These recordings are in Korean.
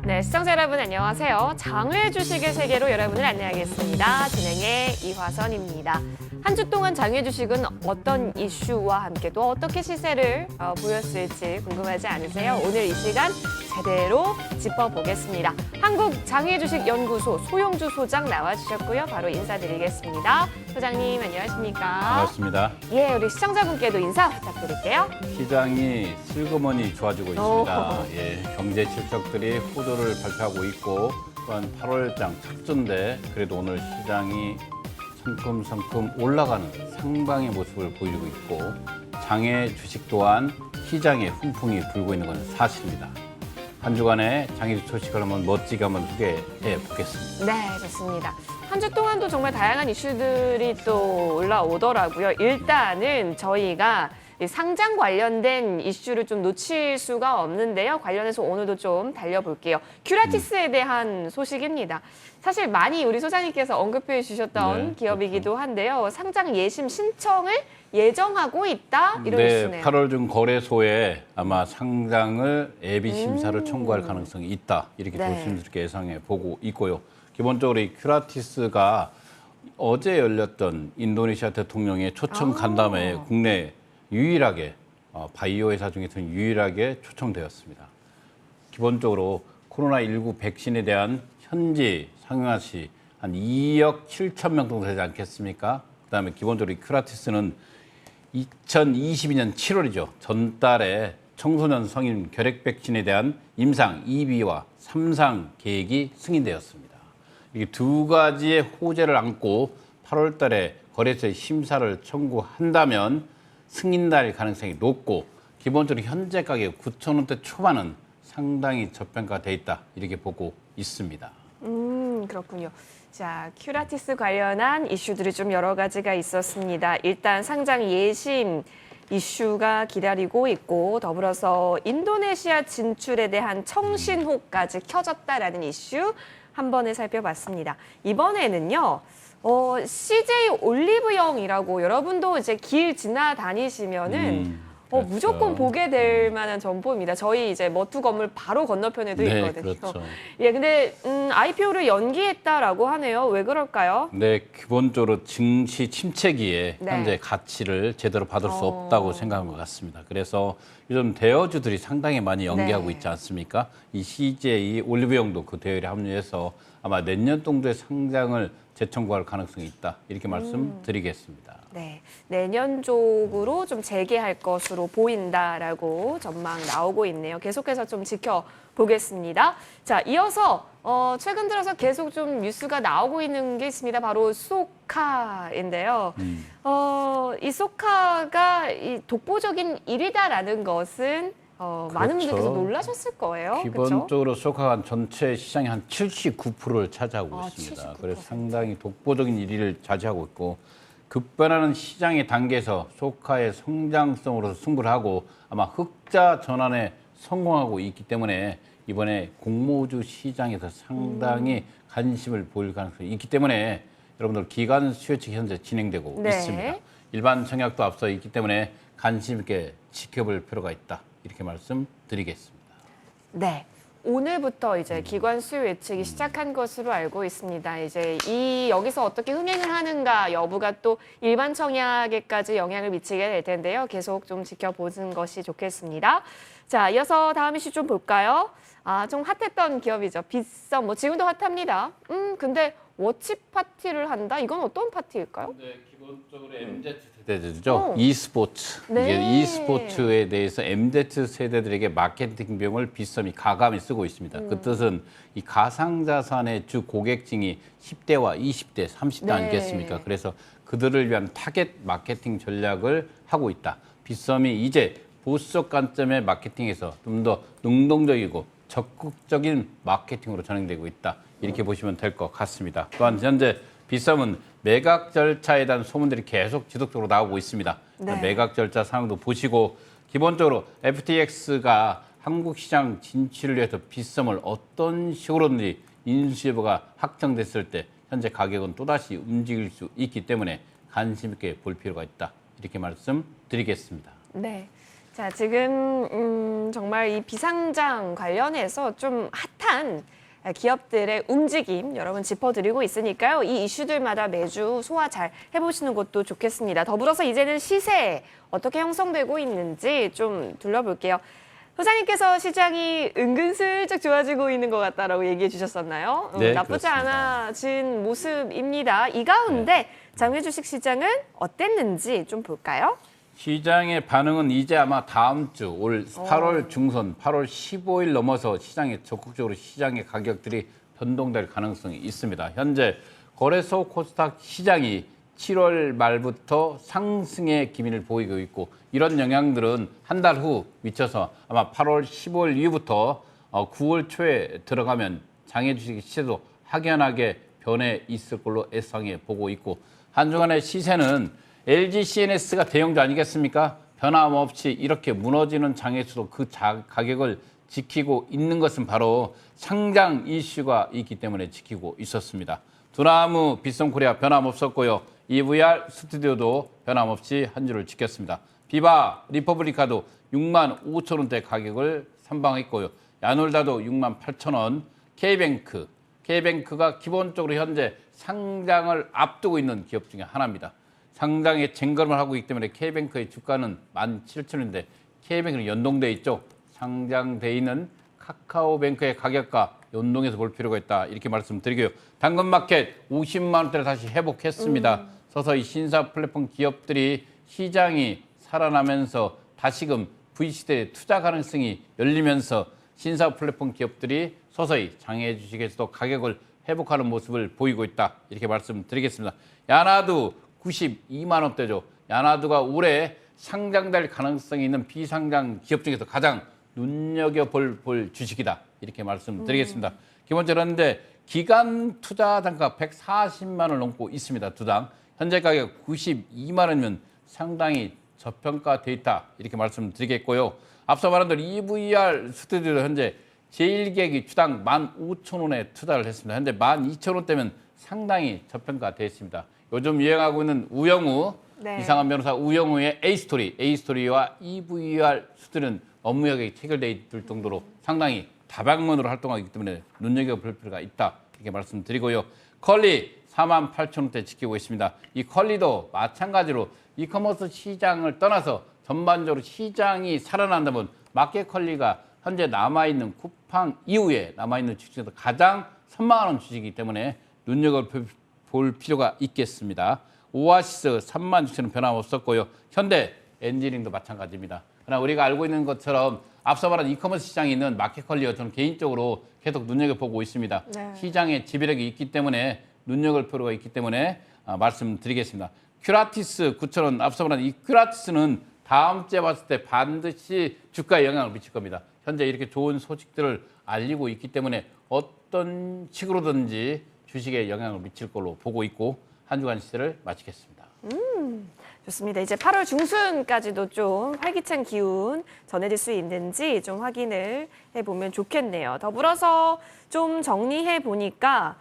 네, 시청자 여러분 안녕하세요. 장외 주식의 세계로 여러분을 안내하겠습니다. 진행의 이화선입니다. 한 주 동안 장외 주식은 어떤 이슈와 함께 또 어떻게 시세를 보였을지 궁금하지 않으세요? 오늘 이 시간 제대로 짚어보겠습니다. 한국장외주식연구소 소용주 소장 나와주셨고요. 바로 인사드리겠습니다. 소장님 안녕하십니까? 반갑습니다. 예, 우리 시청자분께도 인사 부탁드릴게요. 시장이 슬그머니 좋아지고 있습니다. 예, 경제 실적들이 호조를 발표하고 있고 또한 8월장 첫 주인데 그래도 오늘 시장이 성큼성큼 올라가는 상방의 모습을 보여주고 있고 장외 주식 또한 시장에 훈풍이 불고 있는 건 사실입니다. 한 주간의 장외 소식을 한번 멋지게 한번 소개해 보겠습니다. 네, 좋습니다. 한 주 동안도 정말 다양한 이슈들이 또 올라오더라고요. 일단은 저희가 상장 관련된 이슈를 좀 놓칠 수가 없는데요. 관련해서 오늘도 좀 달려볼게요. 큐라티스에 대한 소식입니다. 사실 많이 우리 소장님께서 언급해 주셨던 기업이기도 한데요. 상장 예심 신청을 예정하고 있다 이런 이슈네요. 8월 중 거래소에 아마 상장을 예비 심사를 청구할 가능성이 있다 이렇게 조심스럽게 예상해 보고 있고요. 기본적으로 이 큐라티스가 어제 열렸던 인도네시아 대통령의 초청 간담회에 국내 유일하게 바이오 회사 중에서는 유일하게 초청되었습니다. 기본적으로 코로나19 백신에 대한 현지 상용화 시 한 2억 7천 명 정도 되지 않겠습니까? 그다음에 기본적으로 이 큐라티스는 2022년 7월이죠. 전달에 청소년 성인 결핵 백신에 대한 임상 2비와 3상 계획이 승인되었습니다. 이게 두 가지의 호재를 안고 8월 달에 거래소에 심사를 청구한다면 승인날 가능성이 높고 기본적으로 현재 가격 9,000원대 초반은 상당히 저평가돼 있다 이렇게 보고 있습니다. 그렇군요. 자, 큐라티스 관련한 이슈들이 좀 여러 가지가 있었습니다. 일단 상장 예심 이슈가 기다리고 있고 더불어서 인도네시아 진출에 대한 청신호까지 켜졌다라는 이슈 한 번에 살펴봤습니다. 이번에는요. CJ 올리브영이라고 여러분도 이제 길 지나다니시면은 그렇죠. 무조건 보게 될 만한 점포입니다. 저희 이제 머투 건물 바로 건너편에도 있거든요. 그렇죠. 예, 근데 IPO를 연기했다라고 하네요. 왜 그럴까요? 네, 기본적으로 증시 침체기에 네. 현재 가치를 제대로 받을 수 없다고 생각한 것 같습니다. 그래서 요즘 대여주들이 상당히 많이 연기하고 있지 않습니까? 이 CJ 올리브영도 그 대열에 합류해서 아마 내년 정도에 상장을 재청구할 가능성이 있다. 이렇게 말씀드리겠습니다. 네, 내년 쪽으로 좀 재개할 것으로 보인다라고 전망 나오고 있네요. 계속해서 좀 지켜보겠습니다. 자, 이어서 최근 들어서 계속 좀 뉴스가 나오고 있는 게 있습니다. 바로 소카인데요. 이 소카가 이 독보적인 일이다라는 것은 많은 분들께서 놀라셨을 거예요. 기본적으로 소카가 전체 시장의 한 79%를 차지하고 있습니다. 79%. 그래서 상당히 독보적인 1위를 차지하고 있고 급변하는 시장의 단계에서 소카의 성장성으로 승부를 하고 아마 흑자 전환에 성공하고 있기 때문에 이번에 공모주 시장에서 상당히 관심을 보일 가능성이 있기 때문에 여러분들 기관 수요측 현재 진행되고 있습니다. 일반 청약도 앞서 있기 때문에 관심 있게 지켜볼 필요가 있다. 이렇게 말씀드리겠습니다. 네. 오늘부터 이제 기관 수요 예측이 시작한 것으로 알고 있습니다. 이제 여기서 어떻게 흥행을 하는가 여부가 또 일반 청약에까지 영향을 미치게 될 텐데요. 계속 좀 지켜보는 것이 좋겠습니다. 자, 이어서 다음 이슈 좀 볼까요? 좀 핫했던 기업이죠. 빗썸. 지금도 핫합니다. 근데 워치 파티를 한다? 이건 어떤 파티일까요? 네, 기본적으로 MZ 세대들이죠. e스포츠. 네. 이게 e스포츠에 대해서 MZ 세대들에게 마케팅 비용을 빗썸이 가감히 쓰고 있습니다. 그 뜻은 이 가상자산의 주 고객층이 10대와 20대, 30대 아니겠습니까? 그래서 그들을 위한 타겟 마케팅 전략을 하고 있다. 빗썸이 이제 보수적 관점의 마케팅에서 좀 더 능동적이고 적극적인 마케팅으로 진행되고 있다. 이렇게 보시면 될 것 같습니다. 또한 현재 빗썸은 매각 절차에 대한 소문들이 계속 지속적으로 나오고 있습니다. 매각 절차 상황도 보시고 기본적으로 FTX가 한국 시장 진출을 위해서 빗썸을 어떤 식으로든지 인수 여부가 확정됐을 때 현재 가격은 또다시 움직일 수 있기 때문에 관심 있게 볼 필요가 있다. 이렇게 말씀드리겠습니다. 네. 자, 지금 정말 이 비상장 관련해서 좀 핫한 기업들의 움직임 여러분 짚어드리고 있으니까요. 이 이슈들마다 매주 소화 잘 해보시는 것도 좋겠습니다. 더불어서 이제는 시세 어떻게 형성되고 있는지 좀 둘러볼게요. 소장님께서 시장이 은근슬쩍 좋아지고 있는 것 같다라고 얘기해 주셨었나요? 네, 나쁘지 그렇습니다. 않아진 모습입니다. 이 가운데 장외 주식 시장은 어땠는지 좀 볼까요? 시장의 반응은 이제 아마 다음 주 올 8월 중순, 8월 15일 넘어서 시장에 적극적으로 시장의 가격들이 변동될 가능성이 있습니다. 현재 거래소 코스닥 시장이 7월 말부터 상승의 기미를 보이고 있고 이런 영향들은 한 달 후 미쳐서 아마 8월 15일 이후부터 9월 초에 들어가면 장외 주식 시세도 확연하게 변해 있을 걸로 예상해 보고 있고 한 주간의 시세는 LG CNS가 대형주 아니겠습니까? 변함없이 이렇게 무너지는 장에서도 그 가격을 지키고 있는 것은 바로 상장 이슈가 있기 때문에 지키고 있었습니다. 두나무 빗성코리아 변함없었고요. EVR 스튜디오도 변함없이 한 주를 지켰습니다. 비바 리퍼블리카도 6만 5천 원대 가격을 선방했고요. 야놀다도 6만 8천 원, K뱅크가 기본적으로 현재 상장을 앞두고 있는 기업 중에 하나입니다. 상장에 쟁점을 하고 있기 때문에 K뱅크의 주가는 17,000원인데 K뱅크는 연동돼 있죠. 상장돼 있는 카카오뱅크의 가격과 연동해서 볼 필요가 있다. 이렇게 말씀드리고요. 당근마켓 50만 원대를 다시 회복했습니다. 서서히 신사 플랫폼 기업들이 시장이 살아나면서 다시금 V시대의 투자 가능성이 열리면서 신사 플랫폼 기업들이 서서히 장외 주식에서도 가격을 회복하는 모습을 보이고 있다. 이렇게 말씀드리겠습니다. 야나두 92만 원대죠. 야나두가 올해 상장될 가능성이 있는 비상장 기업 중에서 가장 눈여겨볼 주식이다. 이렇게 말씀드리겠습니다. 기본적으로 하는데 기간 투자 단가 140만 원을 넘고 있습니다. 두당. 현재 가격 92만 원이면 상당히 저평가돼 있다. 이렇게 말씀드리겠고요. 앞서 말한 대로 EVR 스튜디오도 현재 제일객이 주당 15,000원에 투자를 했습니다. 현재 12,000원대면 상당히 저평가돼 있습니다. 요즘 유행하고 있는 우영우, 네. 이상한 변호사 우영우의 A스토리와 EVR 스튜디오는 업무역이 체결돼 있을 정도로 상당히 다방면으로 활동하기 때문에 눈여겨볼 필요가 있다. 이렇게 말씀드리고요. 컬리 48,000원대 지키고 있습니다. 이 컬리도 마찬가지로 이커머스 시장을 떠나서 전반적으로 시장이 살아난다면 마켓컬리가 현재 남아있는 쿠팡 이후에 남아있는 주식 중에서 가장 선망하는 주식이기 때문에 눈여겨볼 필요가 있겠습니다. 오아시스 36,000원 변함없었고요. 현대 엔지니어링도 마찬가지입니다. 그러나 우리가 알고 있는 것처럼 앞서 말한 이커머스 시장에 있는 마켓컬리어 저는 개인적으로 계속 눈여겨보고 있습니다. 네. 시장에 지배력이 있기 때문에 눈여겨볼 필요가 있기 때문에 말씀드리겠습니다. 큐라티스 9,000원 앞서 말한 이 큐라티스는 다음 주에 봤을 때 반드시 주가에 영향을 미칠 겁니다. 현재 이렇게 좋은 소식들을 알리고 있기 때문에 어떤 식으로든지 주식에 영향을 미칠 걸로 보고 있고 한 주간 시세를 마치겠습니다. 좋습니다. 이제 8월 중순까지도 좀 활기찬 기운 전해질 수 있는지 좀 확인을 해보면 좋겠네요. 더불어서 좀 정리해 보니까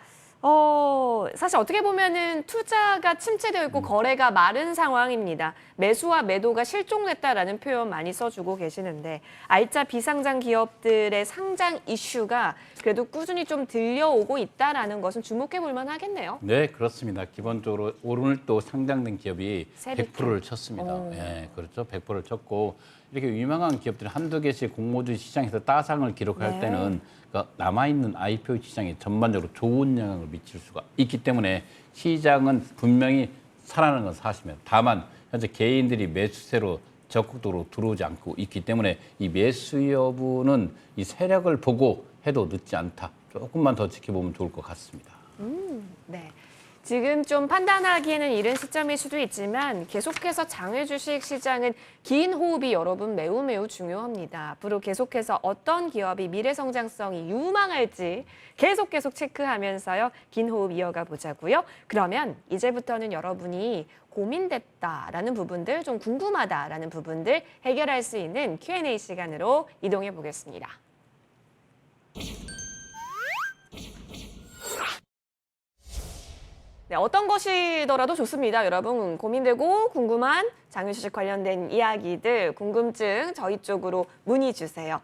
사실 어떻게 보면은 투자가 침체되어 있고 거래가 마른 상황입니다. 매수와 매도가 실종됐다라는 표현 많이 써주고 계시는데 알짜 비상장 기업들의 상장 이슈가 그래도 꾸준히 좀 들려오고 있다라는 것은 주목해 볼 만하겠네요. 네, 그렇습니다. 기본적으로 오늘 또 상장된 기업이 세비트. 100%를 쳤습니다. 네, 그렇죠. 100%를 쳤고 이렇게 유명한 기업들이 한두 개씩 공모주 시장에서 따상을 기록할 네. 때는 그러니까 남아있는 IPO 시장에 전반적으로 좋은 영향을 미칠 수가 있기 때문에 시장은 분명히 살아나는 건 사실입니다. 다만 현재 개인들이 매수세로 적극적으로 들어오지 않고 있기 때문에 이 매수 여부는 이 세력을 보고 해도 늦지 않다. 조금만 더 지켜보면 좋을 것 같습니다. 네. 지금 좀 판단하기에는 이른 시점일 수도 있지만 계속해서 장외 주식 시장은 긴 호흡이 여러분 매우 중요합니다. 앞으로 계속해서 어떤 기업이 미래 성장성이 유망할지 계속 체크하면서요. 긴 호흡 이어가 보자고요. 그러면 이제부터는 여러분이 고민됐다라는 부분들, 좀 궁금하다라는 부분들 해결할 수 있는 Q&A 시간으로 이동해 보겠습니다. 네, 어떤 것이더라도 좋습니다. 여러분 고민되고 궁금한 장외 주식 관련된 이야기들, 궁금증 저희 쪽으로 문의 주세요.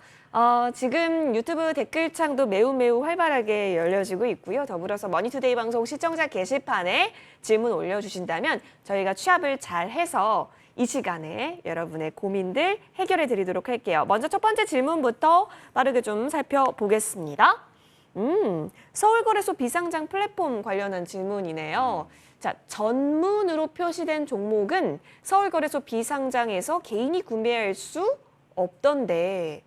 지금 유튜브 댓글창도 매우 활발하게 열려지고 있고요. 더불어서 머니투데이 방송 시청자 게시판에 질문 올려주신다면 저희가 취합을 잘 해서 이 시간에 여러분의 고민들 해결해 드리도록 할게요. 먼저 첫 번째 질문부터 빠르게 좀 살펴보겠습니다. 서울거래소 비상장 플랫폼 관련한 질문이네요. 자, 전문으로 표시된 종목은 서울거래소 비상장에서 개인이 구매할 수 없던데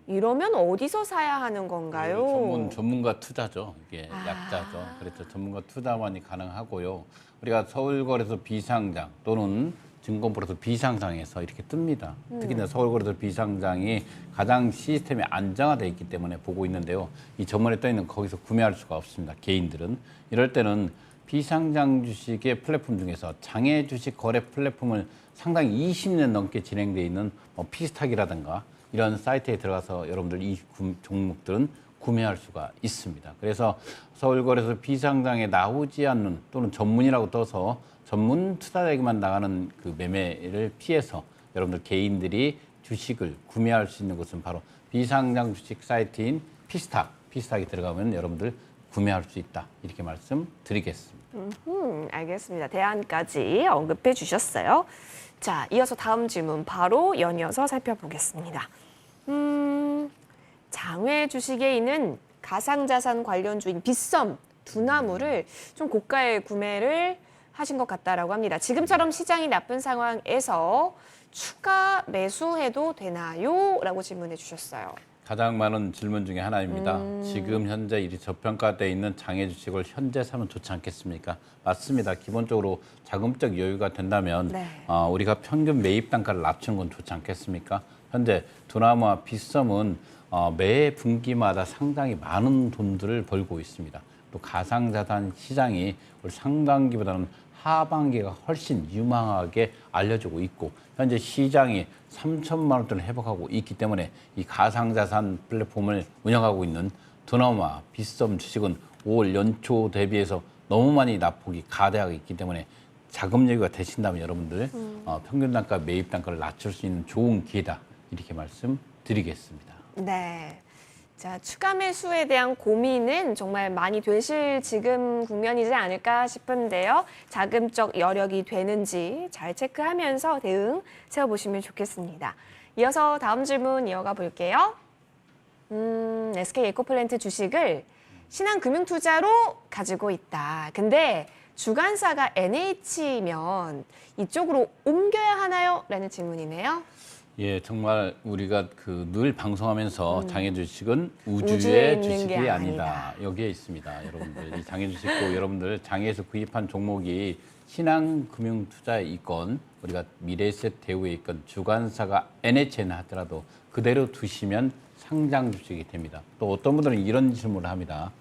이러면 어디서 사야 하는 건가요? 전문가 투자죠. 이게 약자죠. 그렇죠. 전문가 투자만이 가능하고요. 우리가 서울거래소 비상장 또는 증권거래소 비상장에서 이렇게 뜹니다. 특히나 서울거래소 비상장이 가장 시스템이 안정화되어 있기 때문에 보고 있는데요. 이 전문에 떠 있는 거기서 구매할 수가 없습니다. 개인들은. 이럴 때는 비상장 주식의 플랫폼 중에서 장외 주식 거래 플랫폼을 상당히 20년 넘게 진행되어 있는 피스탁이라든가 이런 사이트에 들어가서 여러분들 이 종목들은 구매할 수가 있습니다. 그래서 서울거래소 비상장에 나오지 않는 또는 전문이라고 떠서 전문 투자자에게만 나가는 그 매매를 피해서 여러분들 개인들이 주식을 구매할 수 있는 곳은 바로 비상장 주식 사이트인 피스탁에 들어가면 여러분들 구매할 수 있다. 이렇게 말씀드리겠습니다. 알겠습니다. 대안까지 언급해 주셨어요. 자, 이어서 다음 질문 바로 연이어서 살펴보겠습니다. 장외 주식에 있는 가상자산 관련주인 빗썸 두나무를 좀 고가에 구매를 하신 것 같다라고 합니다. 지금처럼 시장이 나쁜 상황에서 추가 매수해도 되나요? 라고 질문해 주셨어요. 가장 많은 질문 중에 하나입니다. 지금 현재 이 저평가되어 있는 장외 주식을 현재 사면 좋지 않겠습니까? 맞습니다. 기본적으로 자금적 여유가 된다면 네. 우리가 평균 매입 단가를 낮추는 건 좋지 않겠습니까? 현재 두나무와 빗썸은 매 분기마다 상당히 많은 돈들을 벌고 있습니다. 또 가상자산 시장이 올 상반기보다는 하반기가 훨씬 유망하게 알려지고 있고 현재 시장이 3천만 원대를 회복하고 있기 때문에 이 가상자산 플랫폼을 운영하고 있는 두나무와 빗썸 주식은 5월 연초 대비해서 너무 많이 낙폭이 가대하고 있기 때문에 자금 여유가 되신다면 여러분들 평균 단가 매입 단가를 낮출 수 있는 좋은 기회다 이렇게 말씀드리겠습니다. 네. 자, 추가 매수에 대한 고민은 정말 많이 되실 지금 국면이지 않을까 싶은데요. 자금적 여력이 되는지 잘 체크하면서 대응 세워보시면 좋겠습니다. 이어서 다음 질문 이어가 볼게요. SK 에코플랜트 주식을 신한금융투자로 가지고 있다. 근데 주관사가 NH면 이쪽으로 옮겨야 하나요? 라는 질문이네요. 예, 정말 우리가 늘 방송하면서 장외 주식은 우주에 우주의 있는 주식이 게 아니다. 여기에 있습니다, 여러분들. 이 장외 주식도 여러분들 장외에서 구입한 종목이 신한금융투자에 있건 우리가 미래에셋 대우에 있건 주관사가 NHN 하더라도 그대로 두시면 상장 주식이 됩니다. 또 어떤 분들은 이런 질문을 합니다.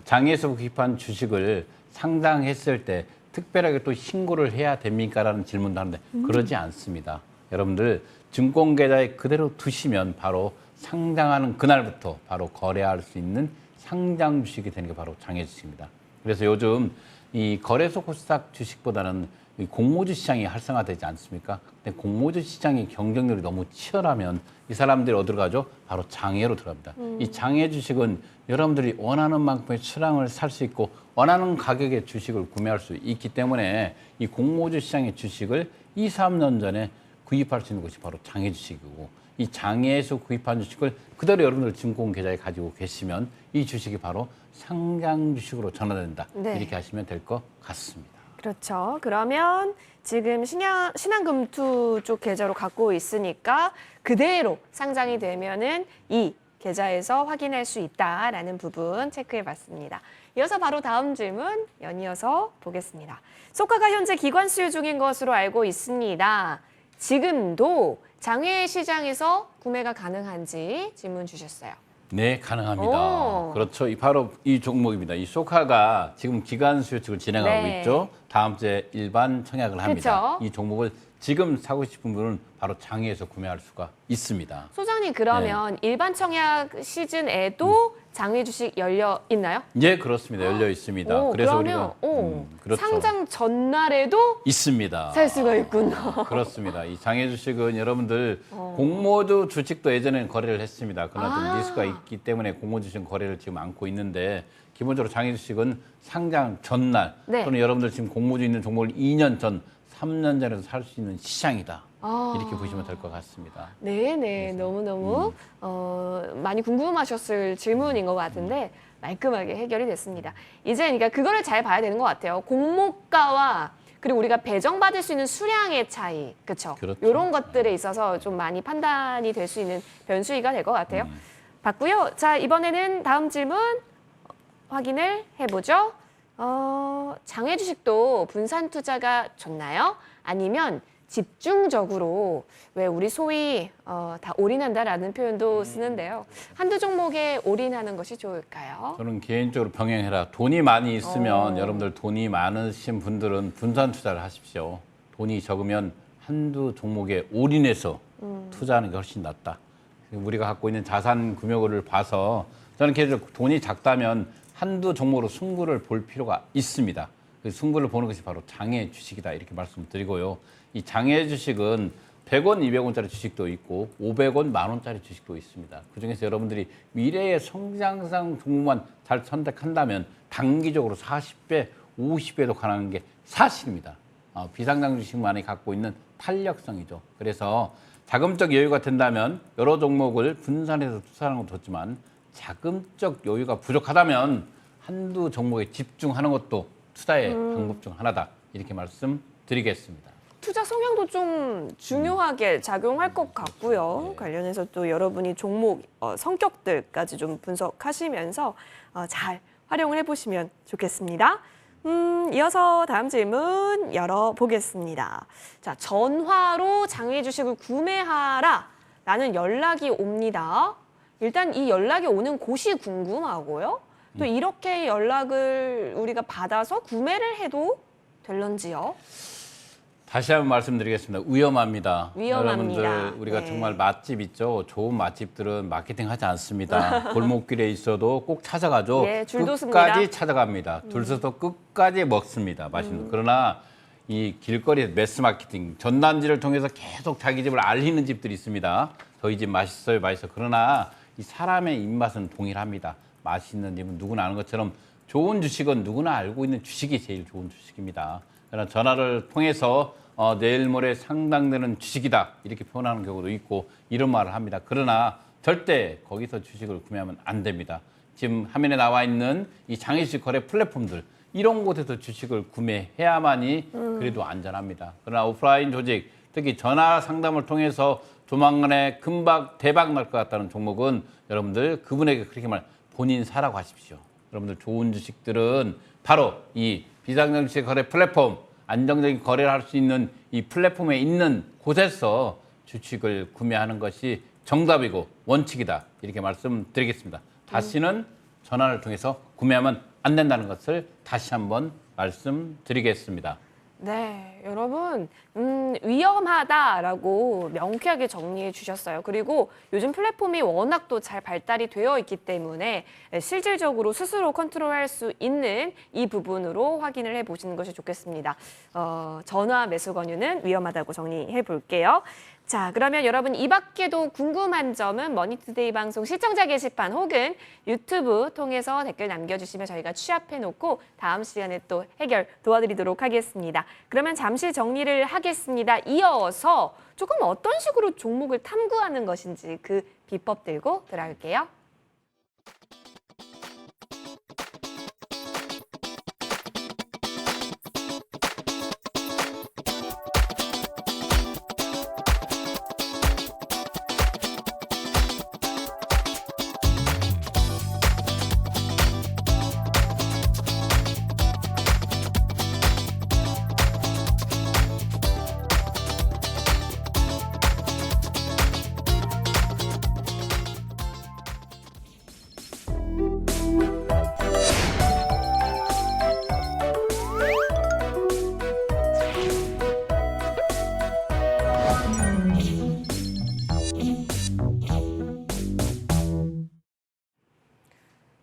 장외에서 구입한 주식을 상장했을 때 특별하게 또 신고를 해야 됩니까? 라는 질문도 하는데 그러지 않습니다. 여러분들 증권계좌에 그대로 두시면 바로 상장하는 그날부터 바로 거래할 수 있는 상장 주식이 되는 게 바로 장외 주식입니다. 그래서 요즘 이 거래소 코스닥 주식보다는 이 공모주 시장이 활성화되지 않습니까? 근데 공모주 시장의 경쟁률이 너무 치열하면 이 사람들이 어디로 가죠? 바로 장외로 들어갑니다. 이 장외 주식은 여러분들이 원하는 만큼의 수량을 살 수 있고 원하는 가격의 주식을 구매할 수 있기 때문에 이 공모주 시장의 주식을 2, 3년 전에 구입할 수 있는 것이 바로 장외 주식이고 이 장외에서 구입한 주식을 그대로 여러분들 증권 계좌에 가지고 계시면 이 주식이 바로 상장 주식으로 전환된다. 네. 이렇게 하시면 될 것 같습니다. 그렇죠. 그러면 지금 신한금투 쪽 계좌로 갖고 있으니까 그대로 상장이 되면은 이 계좌에서 확인할 수 있다라는 부분 체크해 봤습니다. 이어서 바로 다음 질문 연이어서 보겠습니다. 소카가 현재 기관 수요 중인 것으로 알고 있습니다. 지금도 장외 시장에서 구매가 가능한지 질문 주셨어요. 네, 가능합니다. 오. 그렇죠. 바로 이 종목입니다. 이 소카가 지금 기관 수요측을 진행하고 네. 있죠. 다음 주에 일반 청약을 합니다. 그쵸? 이 종목을 지금 사고 싶은 분은 바로 장외에서 구매할 수가 있습니다. 소장님 그러면 일반 청약 시즌에도 장외 주식 열려 있나요? 예, 그렇습니다. 열려 있습니다. 오, 그래서 그러면 우리가 그렇죠. 상장 전날에도 있습니다. 살 수가 있구나. 그렇습니다. 이 장외 주식은 여러분들 공모주 주식도 예전에는 거래를 했습니다. 그러나 좀 리스크가 있기 때문에 공모주 주식 거래를 지금 않고 있는데 기본적으로 장외 주식은 상장 전날 네. 또는 여러분들 지금 공모주 있는 종목을 2년 전, 3년 전에도 살 수 있는 시장이다. 이렇게 보시면 될 것 같습니다. 네네, 너무너무 많이 궁금하셨을 질문인 것 같은데 말끔하게 해결이 됐습니다. 이제 그러니까 그거를 잘 봐야 되는 것 같아요. 공모가와 그리고 우리가 배정받을 수 있는 수량의 차이, 그렇죠? 그렇죠. 이런 것들에 있어서 좀 많이 판단이 될 수 있는 변수위가 될 것 같아요. 봤고요. 자, 이번에는 다음 질문 확인을 해보죠. 장외 주식도 분산 투자가 좋나요? 아니면 집중적으로 왜 우리 소위 다 올인한다라는 표현도 쓰는데요. 한두 종목에 올인하는 것이 좋을까요? 저는 개인적으로 병행해라. 돈이 많이 있으면 여러분들 돈이 많으신 분들은 분산 투자를 하십시오. 돈이 적으면 한두 종목에 올인해서 투자하는 게 훨씬 낫다. 우리가 갖고 있는 자산 금액을 봐서 저는 개인적으로 돈이 작다면 한두 종목으로 승부를 볼 필요가 있습니다. 그 승부를 보는 것이 바로 장외 주식이다 이렇게 말씀드리고요. 이 장외 주식은 100원, 200원짜리 주식도 있고 500원, 10,000원짜리 주식도 있습니다. 그중에서 여러분들이 미래의 성장성 종목만 잘 선택한다면 단기적으로 40배, 50배도 가능한 게 사실입니다. 비상장 주식만이 갖고 있는 탄력성이죠. 그래서 자금적 여유가 된다면 여러 종목을 분산해서 투자하는 것도 좋지만 자금적 여유가 부족하다면 한두 종목에 집중하는 것도 투자의 방법 중 하나다. 이렇게 말씀드리겠습니다. 투자 성향도 좀 중요하게 작용할 것 같고요. 네. 관련해서 또 여러분이 종목 성격들까지 좀 분석하시면서 잘 활용을 해보시면 좋겠습니다. 이어서 다음 질문 열어보겠습니다. 자, 전화로 장외 주식을 구매하라 라는 연락이 옵니다. 일단 이 연락이 오는 곳이 궁금하고요. 또 이렇게 연락을 우리가 받아서 구매를 해도 될런지요? 다시 한번 말씀드리겠습니다. 위험합니다. 위험합니다. 여러분들 우리가 네. 정말 맛집 있죠. 좋은 맛집들은 마케팅하지 않습니다. 골목길에 있어도 꼭 찾아가죠. 예, 줄도 끝까지 씁니다. 찾아갑니다. 줄 서서 끝까지 먹습니다. 맛있는 거. 그러나 이 길거리 매스 마케팅 전단지를 통해서 계속 자기 집을 알리는 집들이 있습니다. 저희 집 맛있어요, 맛있어. 그러나 이 사람의 입맛은 동일합니다. 맛있는 집은 누구나 아는 것처럼 좋은 주식은 누구나 알고 있는 주식이 제일 좋은 주식입니다. 그러나 전화를 통해서 내일 모레 상당되는 주식이다 이렇게 표현하는 경우도 있고 이런 말을 합니다. 그러나 절대 거기서 주식을 구매하면 안 됩니다. 지금 화면에 나와 있는 이 장외주식 거래 플랫폼들 이런 곳에서 주식을 구매해야만이 그래도 안전합니다. 그러나 오프라인 조직 특히 전화 상담을 통해서 조만간에 금방 대박 날 것 같다는 종목은 여러분들 그분에게 그렇게 본인 사라고 하십시오. 여러분들 좋은 주식들은 바로 이 비상장 주식 거래 플랫폼 안정적인 거래를 할 수 있는 이 플랫폼에 있는 곳에서 주식을 구매하는 것이 정답이고 원칙이다. 이렇게 말씀드리겠습니다. 다시는 전화를 통해서 구매하면 안 된다는 것을 다시 한번 말씀드리겠습니다. 네, 여러분 위험하다라고 명쾌하게 정리해 주셨어요. 그리고 요즘 플랫폼이 워낙 또 잘 발달이 되어 있기 때문에 실질적으로 스스로 컨트롤할 수 있는 이 부분으로 확인을 해보시는 것이 좋겠습니다. 전화 매수 권유는 위험하다고 정리해 볼게요. 자, 그러면 여러분 이 밖에도 궁금한 점은 머니투데이 방송 시청자 게시판 혹은 유튜브 통해서 댓글 남겨주시면 저희가 취합해놓고 다음 시간에 또 해결 도와드리도록 하겠습니다. 그러면 잠시 정리를 하겠습니다. 이어서 조금 어떤 식으로 종목을 탐구하는 것인지 그 비법 들고 들어갈게요.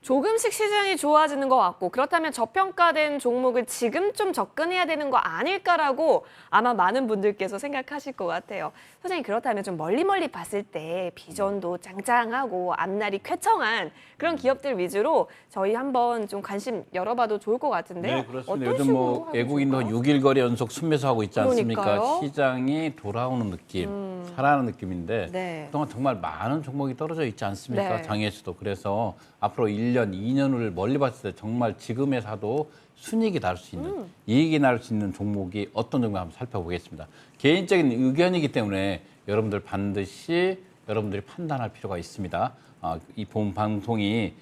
조금씩 시장이 좋아지는 것 같고 그렇다면 저평가된 종목을 지금 좀 접근해야 되는 거 아닐까라고 아마 많은 분들께서 생각하실 것 같아요. 선생님 그렇다면 좀 멀리 봤을 때 비전도 짱짱하고 앞날이 쾌청한 그런 기업들 위주로 저희 한번 좀 관심 열어봐도 좋을 것 같은데요. 네, 그렇습니다. 어떤 요즘 식으로 뭐 하면 외국인도 좋을까요? 6일 거래 연속 순매수하고 있지 않습니까? 그러니까요. 시장이 돌아오는 느낌, 살아나는 느낌인데 네. 그동안 정말 많은 종목이 떨어져 있지 않습니까? 네. 장에서도. 그래서 앞으로 1년, 2년을 멀리 봤을 때 정말 지금에 사도 순이익이 날 수 있는, 이익이 날 수 있는 종목이 어떤 종목 한번 살펴보겠습니다. 개인적인 의견이기 때문에 여러분들 반드시 여러분들이 판단할 필요가 있습니다. 이 본 방송이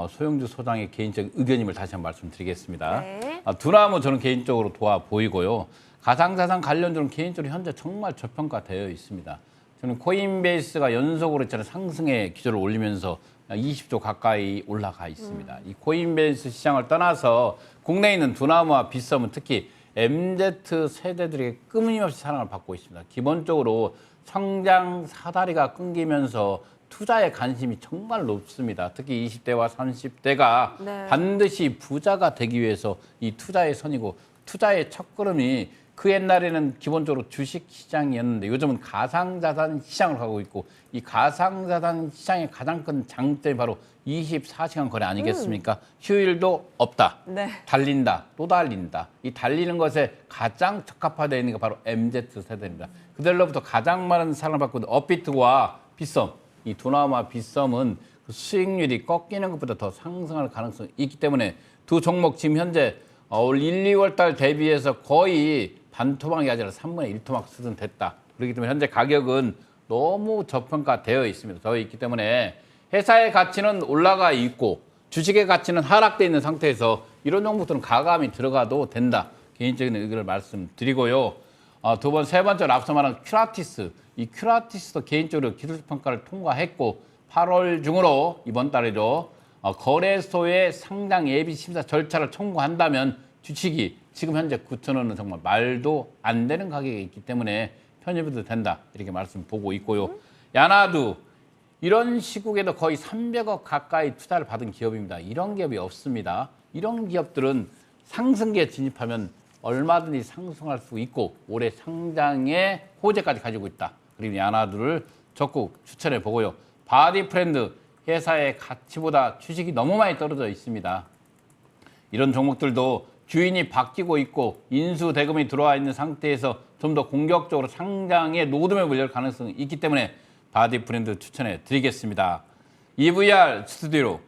소영주 소장의 개인적 의견임을 다시 한번 말씀드리겠습니다. 네. 두나무 저는 개인적으로 도와 보이고요. 가상자산 관련주는 개인적으로 현재 정말 저평가되어 있습니다. 저는 코인베이스가 연속으로 있잖아요. 상승의 기조를 올리면서 20조 가까이 올라가 있습니다. 이 코인베이스 시장을 떠나서 국내에 있는 두나무와 빗썸은 특히 MZ 세대들에게 끊임없이 사랑을 받고 있습니다. 기본적으로 성장 사다리가 끊기면서 투자에 관심이 정말 높습니다. 특히 20대와 30대가 네. 반드시 부자가 되기 위해서 이 투자의 선이고 투자의 첫걸음이 그 옛날에는 기본적으로 주식 시장이었는데 요즘은 가상자산 시장을 가고 있고 이 가상자산 시장의 가장 큰 장점이 바로 24시간 거래 아니겠습니까? 휴일도 없다. 네. 달린다. 또 달린다. 이 달리는 것에 가장 적합화되어 있는 게 바로 MZ 세대입니다. 그들로부터 가장 많은 사랑을 받고 있는 업비트와 빗썸. 이 두나무와 빗썸은 그 수익률이 꺾이는 것보다 더 상승할 가능성이 있기 때문에 두 종목 지금 현재 올 1, 2월 달 대비해서 거의 반토막이 아니라 3분의 1토막 수준 됐다. 그렇기 때문에 현재 가격은 너무 저평가되어 있습니다. 되어 있기 때문에 회사의 가치는 올라가 있고 주식의 가치는 하락되어 있는 상태에서 이런 종목들은 가감이 들어가도 된다. 개인적인 의견을 말씀드리고요. 세 번째로 앞서 말한 큐라티스. 이 큐라티스도 개인적으로 기술평가를 통과했고 8월 중으로 이번 달에도 거래소의 상장 예비 심사 절차를 청구한다면 주식이 지금 현재 9,000원은 정말 말도 안 되는 가격에 있기 때문에 편입해도 된다. 이렇게 말씀 보고 있고요. 야나두 이런 시국에도 거의 300억 가까이 투자를 받은 기업입니다. 이런 기업이 없습니다. 이런 기업들은 상승기에 진입하면 얼마든지 상승할 수 있고 올해 상장의 호재까지 가지고 있다. 그리고 야나두를 적극 추천해 보고요. 바디프렌드 회사의 가치보다 주식이 너무 많이 떨어져 있습니다. 이런 종목들도 주인이 바뀌고 있고 인수 대금이 들어와 있는 상태에서 좀 더 공격적으로 상장의 노드맵을 열 가능성이 있기 때문에 바디프렌드 추천해 드리겠습니다. EVR 스튜디오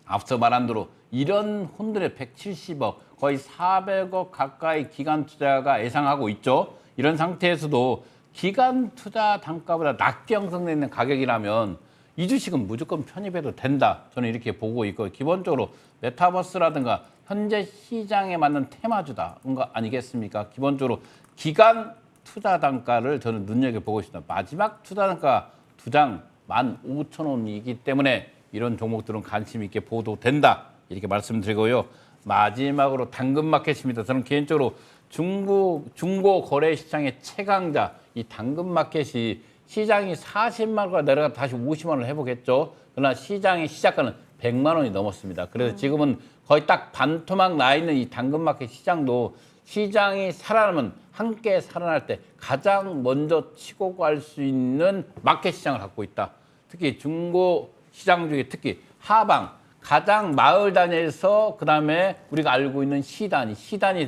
앞서 말한 대로 이런 혼돈의 170억 거의 400억 가까이 기관 투자가 예상하고 있죠. 이런 상태에서도 기관 투자 단가보다 낮게 형성되는 가격이라면 이 주식은 무조건 편입해도 된다. 저는 이렇게 보고 있고 기본적으로 메타버스라든가 현재 시장에 맞는 테마주다. 그런 거 아니겠습니까? 기본적으로 기관 투자 단가를 저는 눈여겨보고 있습니다. 마지막 투자 단가 2장 15,000원이기 때문에 이런 종목들은 관심 있게 보도된다. 이렇게 말씀드리고요. 마지막으로 당근마켓입니다. 저는 개인적으로 중고 거래 시장의 최강자 이 당근마켓이 시장이 40만 원가 내려가 다시 50만 원을 해보겠죠. 그러나 시장의 시작가는 100만 원이 넘었습니다. 그래서 지금은 거의 딱 반토막 나 있는 이 당근마켓 시장도 시장이 살아나면 함께 살아날 때 가장 먼저 치고 갈 수 있는 마켓 시장을 갖고 있다. 특히 중고 시장 중에 특히 하방 가장 마을 단위에서 그다음에 우리가 알고 있는 시단위,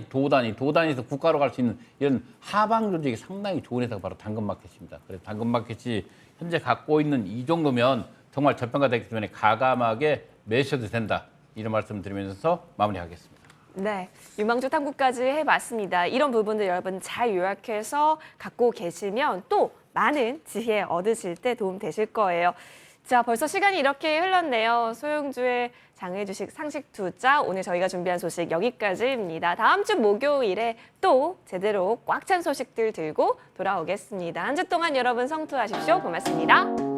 도단위에서 국가로 갈 수 있는 이런 하방 조직이 상당히 좋은 회사가 바로 당근마켓입니다. 그래서 당근마켓이 현재 갖고 있는 이 정도면 정말 저평가되기 때문에 가감하게 매수해도 된다. 이런 말씀을 드리면서 마무리하겠습니다. 네, 유망주 탐구까지 해봤습니다. 이런 부분들 여러분 잘 요약해서 갖고 계시면 또 많은 지혜 얻으실 때 도움 되실 거예요. 자, 벌써 시간이 이렇게 흘렀네요. 소영주의 장외주식 상식투자 오늘 저희가 준비한 소식 여기까지입니다. 다음 주 목요일에 또 제대로 꽉 찬 소식들 들고 돌아오겠습니다. 한 주 동안 여러분 성투하십시오. 고맙습니다.